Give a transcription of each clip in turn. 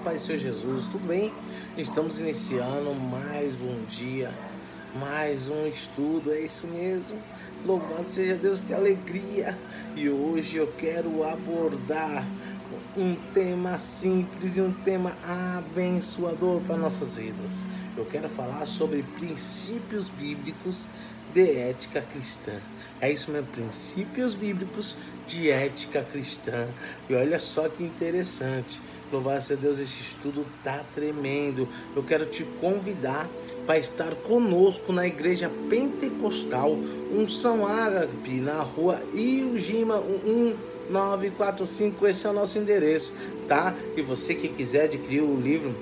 paz do Senhor Jesus, tudo bem? Estamos iniciando mais um dia, mais um estudo, é isso mesmo. Louvado seja Deus, que alegria! E hoje eu quero abordar um tema simples e um tema abençoador para nossas vidas. Eu quero falar sobre princípios bíblicos de ética cristã. É isso mesmo, princípios bíblicos de ética cristã. E olha só que interessante. Louvado seja Deus, esse estudo tá tremendo. Eu quero te convidar para estar conosco na Igreja Pentecostal Unção Ágape, na rua Iujima 1945. Esse é o nosso endereço, tá? E você que quiser adquirir o livro,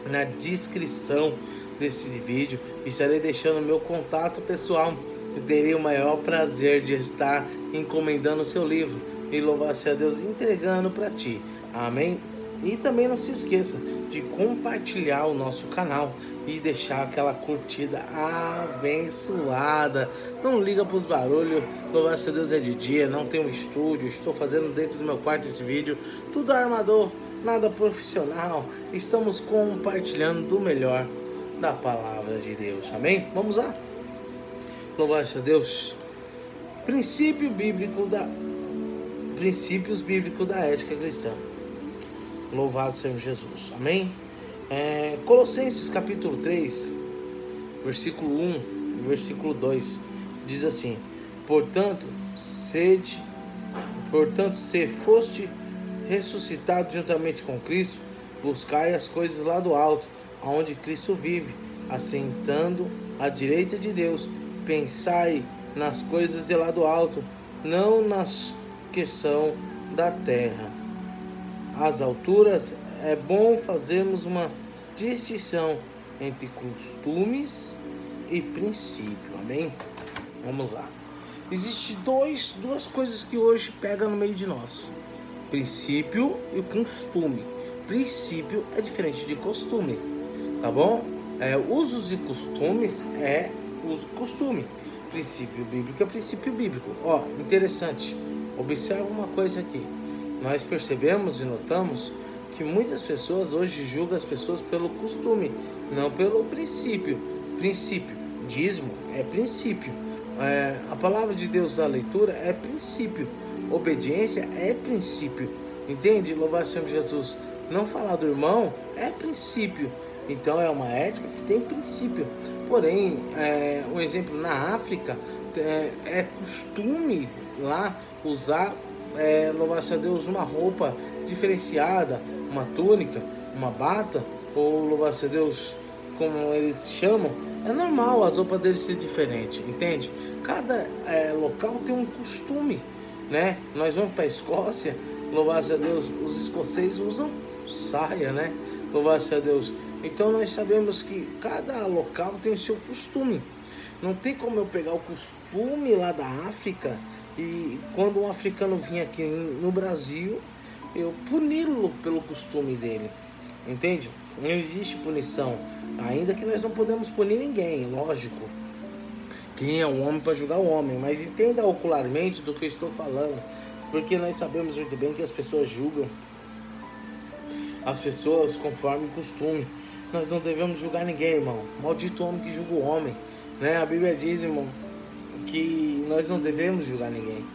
na descrição desse vídeo estarei deixando meu contato pessoal. Eu terei o maior prazer de estar encomendando o seu livro e louvar a Deus entregando para ti. Amém? E também não se esqueça de compartilhar o nosso canal e deixar aquela curtida abençoada. Não liga para os barulhos, louvar a Deus, é de dia, não tem um estúdio, estou fazendo dentro do meu quarto esse vídeo, tudo armador, nada profissional. Estamos compartilhando do melhor da palavra de Deus. Amém? Vamos lá. Louvado seja Deus. Princípios bíblicos da ética cristã. Louvado seja Jesus. Amém? Colossenses capítulo 3, versículo 1 e versículo 2 diz assim: Portanto, se foste ressuscitado juntamente com Cristo, buscai as coisas lá do alto, onde Cristo vive, assentando à direita de Deus. Pensai nas coisas de lá do alto, não nas que são da terra. Às alturas é bom fazermos uma distinção entre costumes e princípio. Amém? Vamos lá. Existem duas coisas que hoje pegam no meio de nós: princípio e costume. Princípio é diferente de costume, tá bom? Usos e costumes é uso e costume. Princípio bíblico é princípio bíblico. Ó, interessante. Observa uma coisa aqui. Nós percebemos e notamos que muitas pessoas hoje julgam as pessoas pelo costume, não pelo princípio. Princípio, dízimo é princípio. A palavra de Deus, a leitura é princípio. Obediência é princípio. Entende? Louvado seja Jesus. Não falar do irmão é princípio. Então é uma ética que tem princípio. Porém, um exemplo, na África é costume lá usar, louvar-se a Deus, uma roupa diferenciada, uma túnica, uma bata, ou louvar-se a Deus, como eles chamam. É normal as roupas deles ser diferentes, entende? Cada local tem um costume, né? Nós vamos para a Escócia, louvar-se a Deus, os escoceses usam saia, né? Louvar-se a Deus. Então nós sabemos que cada local tem o seu costume. Não tem como eu pegar o costume lá da África e quando um africano vinha aqui no Brasil, eu puni-lo pelo costume dele. Entende? Não existe punição. Ainda que nós não podemos punir ninguém, lógico. Quem é o homem para julgar o homem? Mas entenda ocularmente do que eu estou falando. Porque nós sabemos muito bem que as pessoas julgam as pessoas conforme o costume. Nós não devemos julgar ninguém, irmão. Maldito homem que julga o homem, né? A Bíblia diz, irmão, que nós não devemos julgar ninguém.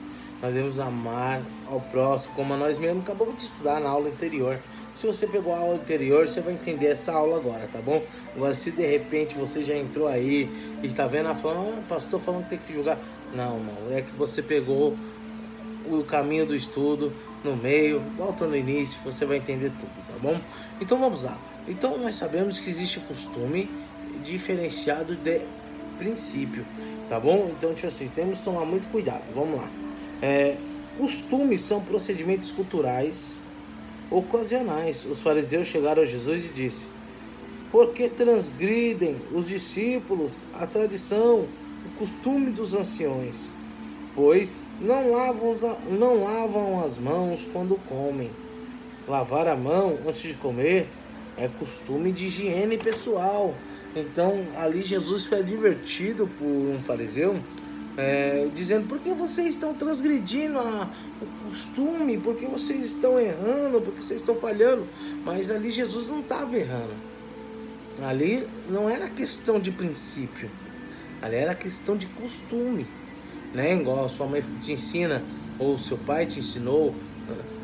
Nós devemos amar ao próximo como a nós mesmos. Acabamos de estudar na aula anterior. Se você pegou a aula anterior, você vai entender essa aula agora, tá bom? Agora, se de repente você já entrou aí e está vendo ela falando, pastor falando que tem que julgar. Não, irmão, é que você pegou o caminho do estudo no meio, volta no início, você vai entender tudo, tá bom? Então vamos lá. Então nós sabemos que existe costume diferenciado de princípio, tá bom? Então, tipo assim, temos que tomar muito cuidado. Vamos lá. Costumes são procedimentos culturais ocasionais. Os fariseus chegaram a Jesus e disse: por que transgridem os discípulos a tradição, o costume dos anciões? Pois não lavam as mãos quando comem. Lavar a mão antes de comer é costume de higiene pessoal. Então ali Jesus foi advertido por um fariseu dizendo: por que vocês estão transgredindo o costume, por que vocês estão errando, por que vocês estão falhando? Mas ali Jesus não estava errando. Ali não era questão de princípio, ali era questão de costume, né? Igual a sua mãe te ensina, ou seu pai te ensinou: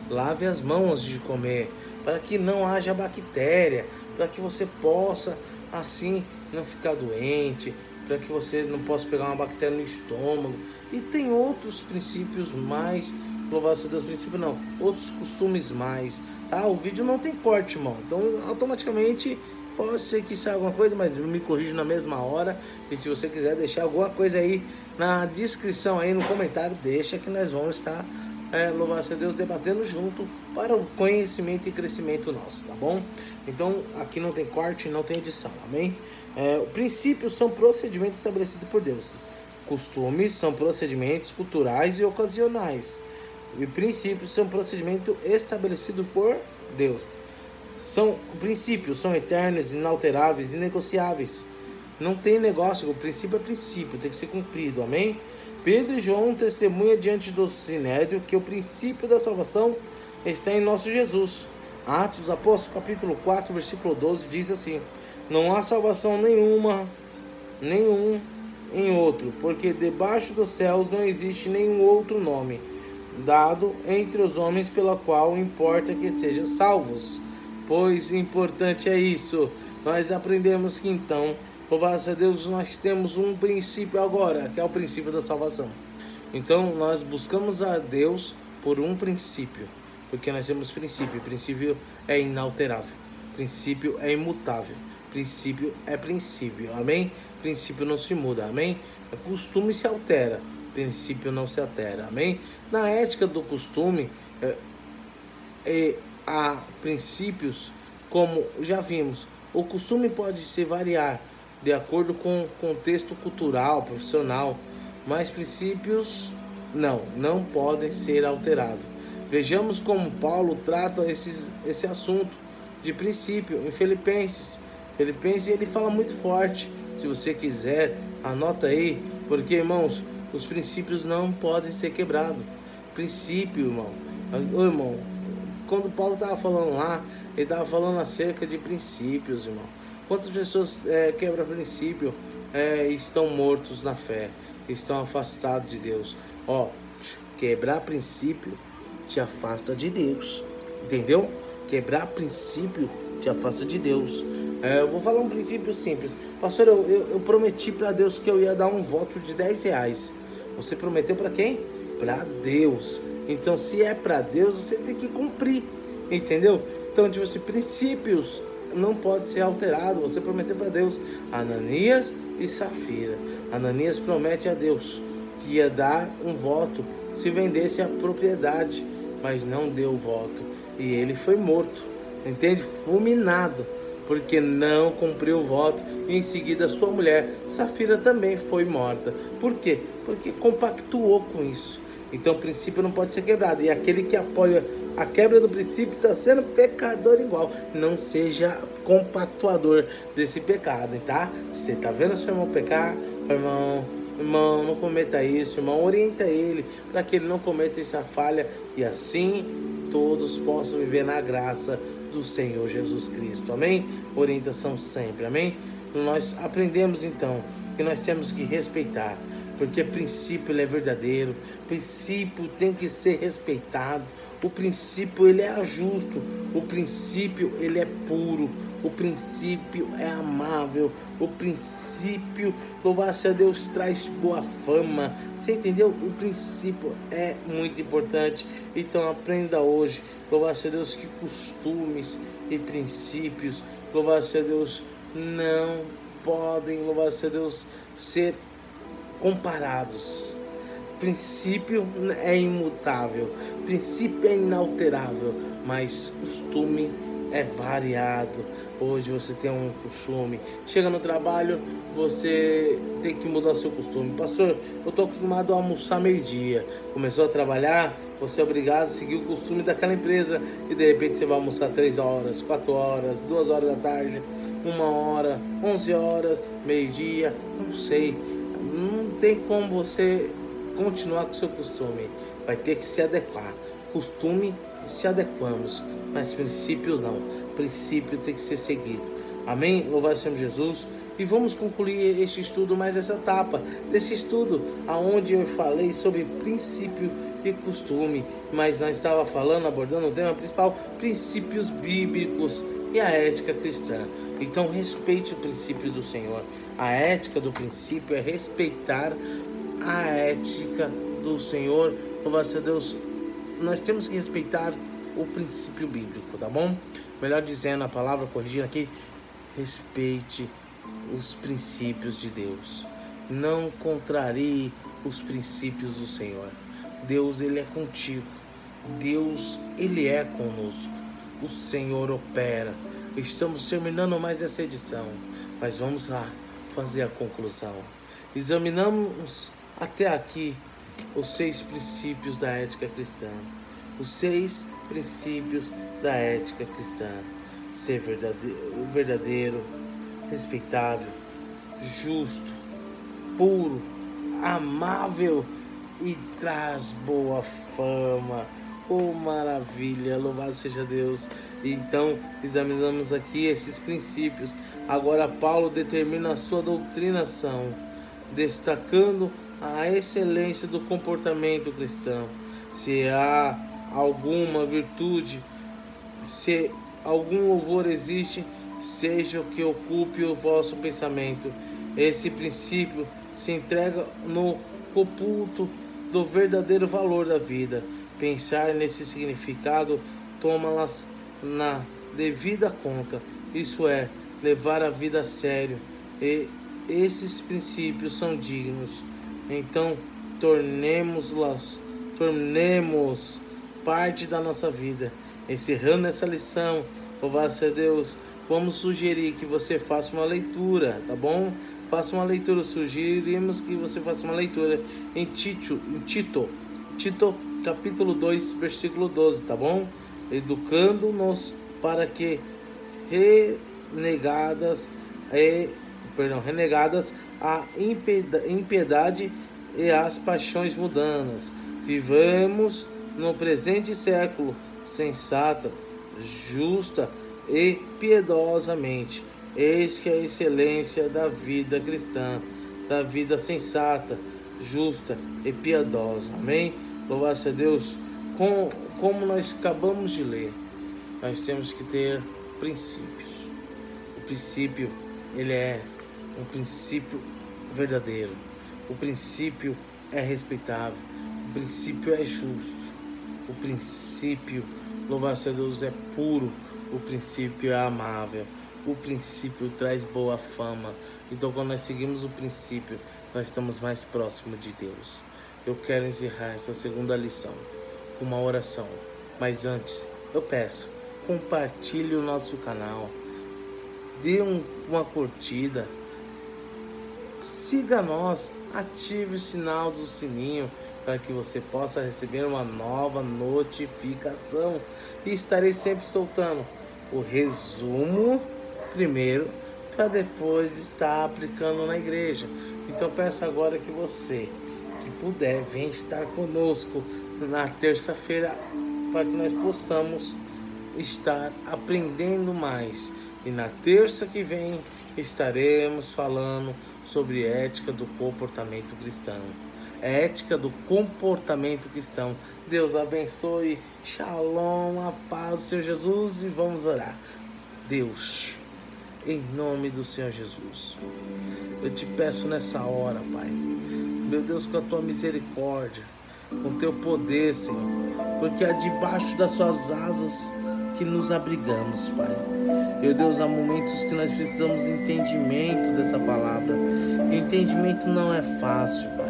lave as mãos antes de comer, para que não haja bactéria, para que você possa assim não ficar doente, para que você não possa pegar uma bactéria no estômago. E tem outros princípios mais, louvado seja Deus, princípio não, outros costumes mais, tá? O vídeo não tem corte, irmão, então automaticamente pode ser que saia alguma coisa, mas me corrija na mesma hora. E se você quiser deixar alguma coisa aí na descrição, aí no comentário, deixa que nós vamos estar, louvado seja Deus, debatendo junto para o conhecimento e crescimento nosso, tá bom? Então aqui não tem corte, não tem edição, amém? Princípios são procedimentos estabelecidos por Deus. Costumes são procedimentos culturais e ocasionais. E princípios são procedimentos estabelecidos por Deus. Princípios são eternos, inalteráveis, inegociáveis. Não tem negócio, o princípio é princípio, tem que ser cumprido, amém? Pedro e João testemunham diante do Sinédrio que o princípio da salvação está em nosso Jesus. Atos dos Apóstolos, capítulo 4, versículo 12, diz assim: não há salvação nenhum em outro, porque debaixo dos céus não existe nenhum outro nome dado entre os homens pela qual importa que sejam salvos. Pois importante é isso. Nós aprendemos que então, louvado seja Deus, nós temos um princípio agora, que é o princípio da salvação. Então nós buscamos a Deus por um princípio, porque nós temos princípio. Princípio é inalterável, princípio é imutável, princípio é princípio, amém? Princípio não se muda, amém? Costume se altera, princípio não se altera, amém? Na ética do costume, há princípios, como já vimos. O costume pode se variar de acordo com o contexto cultural, profissional, mas princípios não podem ser alterados. Vejamos como Paulo trata esse assunto de princípio em Filipenses. Ele fala muito forte. Se você quiser, anota aí, porque, irmãos, os princípios não podem ser quebrados. Princípio, irmão. Ô, irmão, quando Paulo estava falando lá, ele estava falando acerca de princípios, irmão. Quantas pessoas quebram princípio, estão mortos na fé, estão afastados de Deus. Quebrar princípio te afasta de Deus, entendeu? Quebrar princípio te afasta de Deus. Eu vou falar um princípio simples. Pastor, eu prometi para Deus que eu ia dar um voto de R$10. Você prometeu para quem? Para Deus. Então, se é para Deus, você tem que cumprir, entendeu? Então, tipo assim, princípios não pode ser alterado. Você prometeu para Deus. Ananias e Safira. Ananias promete a Deus que ia dar um voto se vendesse a propriedade, mas não deu o voto. E ele foi morto, entende? Fulminado, porque não cumpriu o voto. E em seguida sua mulher, Safira, também foi morta. Por quê? Porque compactuou com isso. Então o princípio não pode ser quebrado. E aquele que apoia a quebra do princípio está sendo pecador igual. Não seja compactuador desse pecado, tá? Você está vendo seu irmão pecar, irmão, não cometa isso, irmão, orienta ele para que ele não cometa essa falha, e assim todos possam viver na graça do Senhor Jesus Cristo, amém? Orientação sempre, amém? Nós aprendemos então que nós temos que respeitar, porque princípio ele é verdadeiro, princípio tem que ser respeitado, o princípio ele é justo, o princípio ele é puro, o princípio é amável, o princípio, louvado seja Deus, traz boa fama, você entendeu? O princípio é muito importante. Então aprenda hoje, louvado seja Deus, que costumes e princípios, louvado seja Deus, não podem, louvado seja Deus, ser comparados. Princípio é imutável, princípio é inalterável, mas costume é variado. Hoje você tem um costume, chega no trabalho, você tem que mudar seu costume. Pastor, eu estou acostumado a almoçar meio-dia. Começou a trabalhar, você é obrigado a seguir o costume daquela empresa, e de repente você vai almoçar 3 horas, 4 horas, 2 horas da tarde, 1 hora, 11 horas, meio-dia, não sei. tem como você continuar com o seu costume. Vai ter que se adequar. Costume, se adequamos, mas princípios não. Princípio tem que ser seguido. Amém? Louvado seja Jesus. E vamos concluir este estudo, mais essa etapa desse estudo, aonde eu falei sobre princípio e costume, mas nós estava falando, abordando o tema principal, princípios bíblicos e a ética cristã. Então respeite o princípio do Senhor. A ética do princípio é respeitar a ética do Senhor. Louvado seja Deus. Nós temos que respeitar o princípio bíblico, tá bom? Melhor dizendo, a palavra corrigindo aqui, respeite os princípios de Deus. Não contrarie os princípios do Senhor. Deus, Ele é contigo. Deus, Ele é conosco. O Senhor opera. Estamos terminando mais essa edição, mas vamos lá fazer a conclusão. Examinamos até aqui os 6 princípios da ética cristã. Os 6 princípios da ética cristã. Ser verdadeiro, respeitável, justo, puro, amável e traz boa fama. Oh, maravilha, louvado seja Deus. Então, examinamos aqui esses princípios. Agora Paulo determina a sua doutrinação, destacando a excelência do comportamento cristão. Se há alguma virtude, se algum louvor existe, seja o que ocupe o vosso pensamento. Esse princípio se entrega no cómputo do verdadeiro valor da vida. Pensar nesse significado, toma-las na devida conta, isso é, levar a vida a sério. E esses princípios são dignos. Então, tornemos parte da nossa vida. Encerrando essa lição, louvado seja Deus, vamos sugerir que você faça uma leitura, tá bom? Faça uma leitura, sugerimos que você faça uma leitura em Tito, capítulo 2, versículo 12, tá bom? Educando-nos para que renegadas a impiedade e as paixões mundanas, vivemos no presente século sensata, justa e piedosamente. Eis que a excelência da vida cristã, da vida sensata, justa e piedosa. Amém? Louvado seja Deus. Como nós acabamos de ler, nós temos que ter princípios. O princípio, ele é um princípio verdadeiro. O princípio é respeitável. O princípio é justo. O princípio, louvado seja Deus, é puro. O princípio é amável. O princípio traz boa fama. Então, quando nós seguimos o princípio, nós estamos mais próximos de Deus. Eu quero encerrar essa segunda lição com uma oração. Mas antes, eu peço, compartilhe o nosso canal. Dê uma curtida. Siga nós. Ative o sinal do sininho para que você possa receber uma nova notificação. E estarei sempre soltando o resumo primeiro, para depois estar aplicando na igreja. Então peço agora que você que puder, venha estar conosco na terça-feira, para que nós possamos estar aprendendo mais. E na terça que vem estaremos falando sobre ética do comportamento cristão. Ética do comportamento cristão. Deus abençoe. Shalom, a paz do Senhor Jesus. E vamos orar. Deus, em nome do Senhor Jesus, eu te peço nessa hora, Pai, meu Deus, com a tua misericórdia, com o teu poder, Senhor, porque é debaixo das suas asas que nos abrigamos, Pai. Meu Deus, há momentos que nós precisamos de entendimento dessa palavra. E entendimento não é fácil, Pai.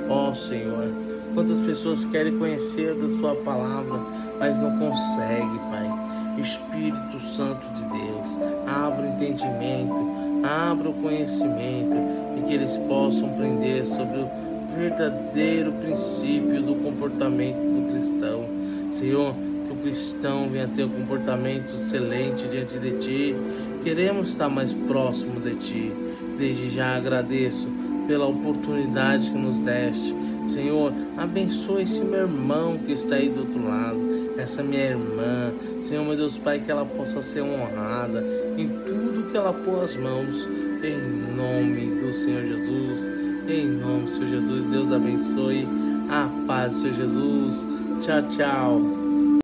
Ó Senhor, quantas pessoas querem conhecer da sua palavra, mas não conseguem, Pai. Espírito Santo de Deus, abra o entendimento, abra o conhecimento, e que eles possam aprender sobre o verdadeiro princípio do comportamento do cristão. Senhor, que o cristão venha ter um comportamento excelente diante de Ti. Queremos estar mais próximo de Ti. Desde já agradeço pela oportunidade que nos deste. Senhor, abençoe esse meu irmão que está aí do outro lado, essa minha irmã. Senhor, meu Deus Pai, que ela possa ser honrada em tudo que ela pôr as mãos, em nome do Senhor Jesus. Em nome do Senhor Jesus, Deus abençoe. A paz do Senhor Jesus. Tchau, tchau.